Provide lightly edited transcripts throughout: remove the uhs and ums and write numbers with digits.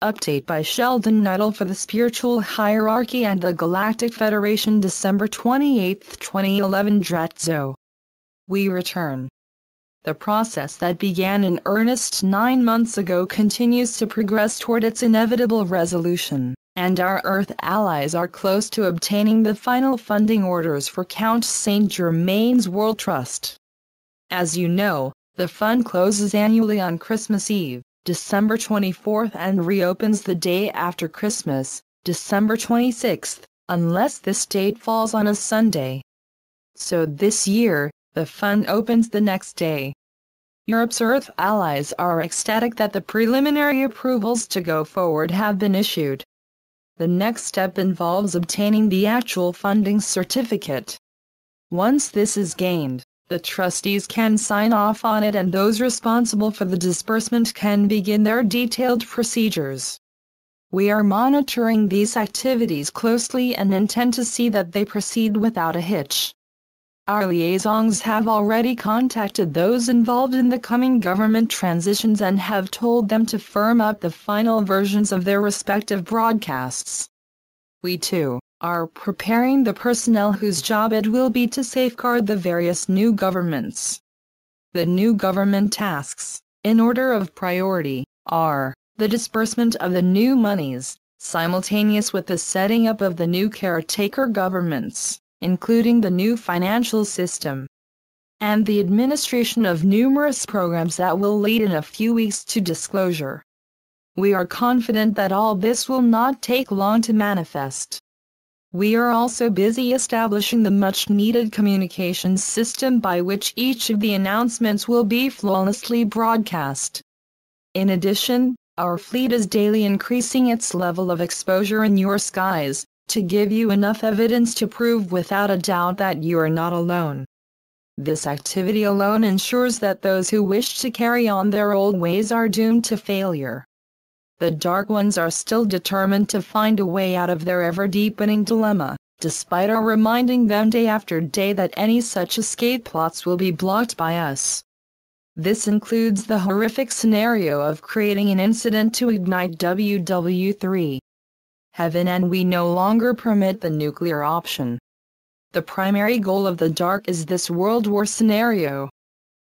Update by Sheldan Nidle for the Spiritual Hierarchy and the Galactic Federation, December 28, 2011. Dratzo. We return. The process that began in earnest 9 months ago continues to progress toward its inevitable resolution, and our Earth allies are close to obtaining the final funding orders for Count Saint Germain's World Trust. As you know, the fund closes annually on Christmas Eve, December 24th, and reopens the day after Christmas, December 26th, unless this date falls on a Sunday. So this year, the fund opens the next day. Europe's Earth allies are ecstatic that the preliminary approvals to go forward have been issued. The next step involves obtaining the actual funding certificate. Once this is gained, the trustees can sign off on it and those responsible for the disbursement can begin their detailed procedures. We are monitoring these activities closely and intend to see that they proceed without a hitch. Our liaisons have already contacted those involved in the coming government transitions and have told them to firm up the final versions of their respective broadcasts. We too are preparing the personnel whose job it will be to safeguard the various new governments. The new government tasks, in order of priority, are the disbursement of the new monies, simultaneous with the setting up of the new caretaker governments, including the new financial system, and the administration of numerous programs that will lead in a few weeks to disclosure. We are confident that all this will not take long to manifest. We are also busy establishing the much-needed communications system by which each of the announcements will be flawlessly broadcast. In addition, our fleet is daily increasing its level of exposure in your skies, to give you enough evidence to prove without a doubt that you are not alone. This activity alone ensures that those who wish to carry on their old ways are doomed to failure. The Dark Ones are still determined to find a way out of their ever-deepening dilemma, despite our reminding them day after day that any such escape plots will be blocked by us. This includes the horrific scenario of creating an incident to ignite WW3. Heaven, and we no longer permit the nuclear option. The primary goal of the Dark is this World War scenario.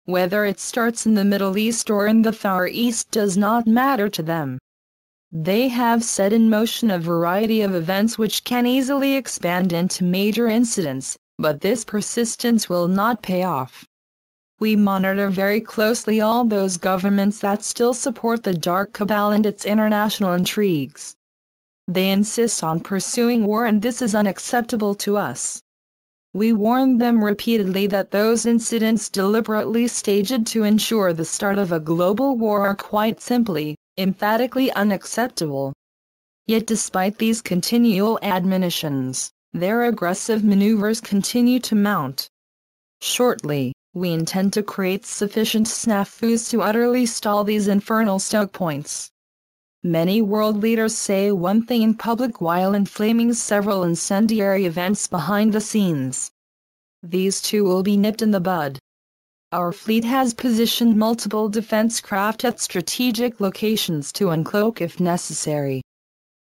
Whether it starts in the Middle East or in the Far East does not matter to them. They have set in motion a variety of events which can easily expand into major incidents, but this persistence will not pay off. We monitor very closely all those governments that still support the Dark Cabal and its international intrigues. They insist on pursuing war, and this is unacceptable to us. We warned them repeatedly that those incidents deliberately staged to ensure the start of a global war are quite simply, emphatically unacceptable. Yet despite these continual admonitions, their aggressive maneuvers continue to mount. Shortly, we intend to create sufficient snafus to utterly stall these infernal stoke points. Many world leaders say one thing in public while inflaming several incendiary events behind the scenes. These too will be nipped in the bud. Our fleet has positioned multiple defense craft at strategic locations to uncloak if necessary.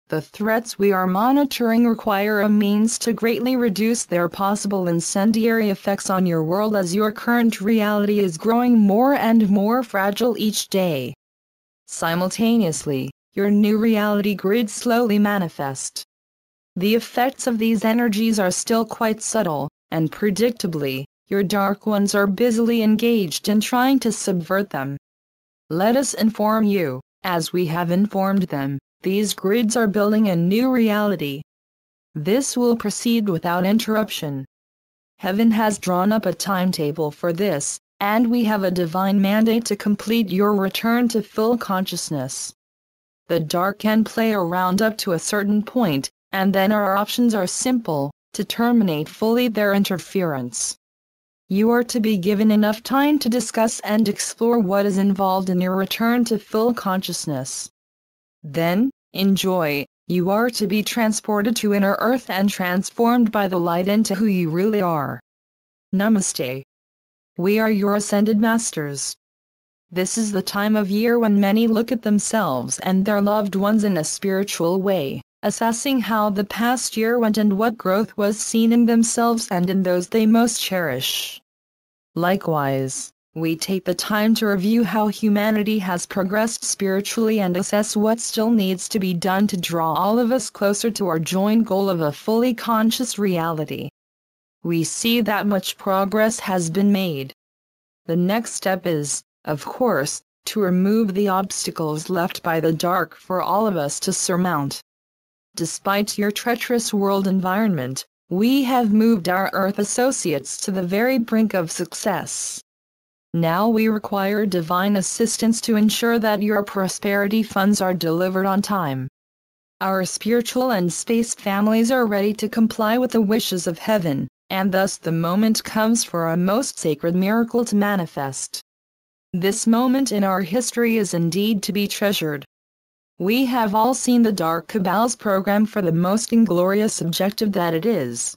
The threats we are monitoring require a means to greatly reduce their possible incendiary effects on your world, as your current reality is growing more and more fragile each day. Simultaneously, your new reality grids slowly manifest. The effects of these energies are still quite subtle, and predictably, your Dark Ones are busily engaged in trying to subvert them. Let us inform you, as we have informed them, these grids are building a new reality. This will proceed without interruption. Heaven has drawn up a timetable for this, and we have a divine mandate to complete your return to full consciousness. The Dark can play around up to a certain point, and then our options are simple, to terminate fully their interference. You are to be given enough time to discuss and explore what is involved in your return to full consciousness. Then, enjoy. You are to be transported to inner Earth and transformed by the light into who you really are. Namaste. We are your ascended masters. This is the time of year when many look at themselves and their loved ones in a spiritual way, assessing how the past year went and what growth was seen in themselves and in those they most cherish. Likewise, we take the time to review how humanity has progressed spiritually and assess what still needs to be done to draw all of us closer to our joint goal of a fully conscious reality. We see that much progress has been made. The next step is, of course, to remove the obstacles left by the dark for all of us to surmount. Despite your treacherous world environment, we have moved our Earth associates to the very brink of success. Now we require divine assistance to ensure that your prosperity funds are delivered on time. Our spiritual and space families are ready to comply with the wishes of heaven, and thus the moment comes for a most sacred miracle to manifest. This moment in our history is indeed to be treasured. We have all seen the Dark Cabal's program for the most inglorious objective that it is.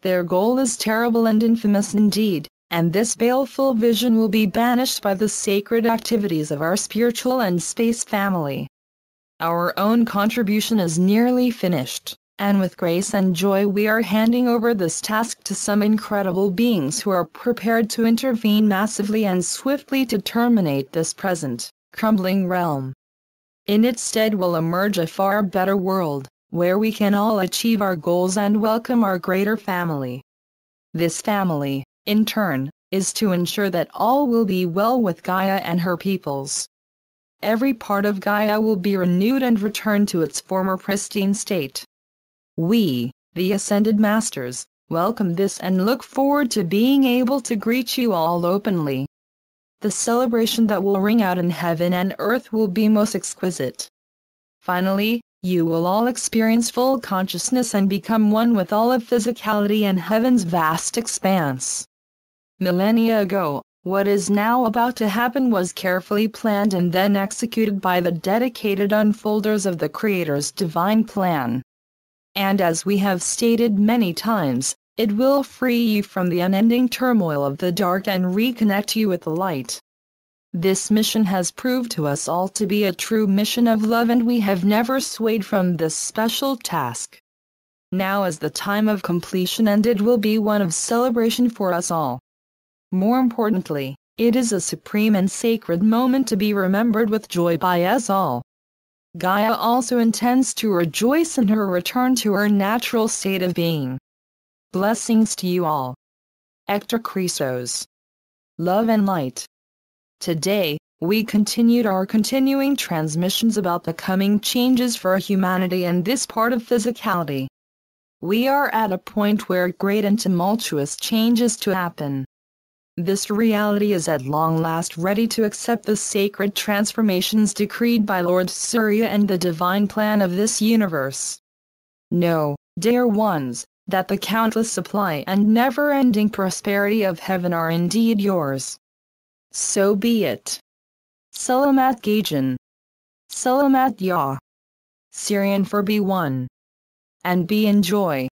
Their goal is terrible and infamous indeed, and this baleful vision will be banished by the sacred activities of our spiritual and space family. Our own contribution is nearly finished, and with grace and joy we are handing over this task to some incredible beings who are prepared to intervene massively and swiftly to terminate this present, crumbling realm. In its stead will emerge a far better world, where we can all achieve our goals and welcome our greater family. This family, in turn, is to ensure that all will be well with Gaia and her peoples. Every part of Gaia will be renewed and returned to its former pristine state. We, the Ascended Masters, welcome this and look forward to being able to greet you all openly. The celebration that will ring out in heaven and earth will be most exquisite. Finally, you will all experience full consciousness and become one with all of physicality and heaven's vast expanse. Millennia ago, what is now about to happen was carefully planned and then executed by the dedicated unfolders of the Creator's divine plan. And as we have stated many times, it will free you from the unending turmoil of the dark and reconnect you with the light. This mission has proved to us all to be a true mission of love, and we have never swayed from this special task. Now is the time of completion, and it will be one of celebration for us all. More importantly, it is a supreme and sacred moment to be remembered with joy by us all. Gaia also intends to rejoice in her return to her natural state of being. Blessings to you all. Hector Chrysos. Love and light. Today, we continued our continuing transmissions about the coming changes for humanity and this part of physicality. We are at a point where great and tumultuous change is to happen. This reality is at long last ready to accept the sacred transformations decreed by Lord Surya and the divine plan of this universe. Know, dear ones, that the countless supply and never-ending prosperity of heaven are indeed yours. So be it. Selamat Gajan. Selamat Ya. Syrian for be one. And be in joy.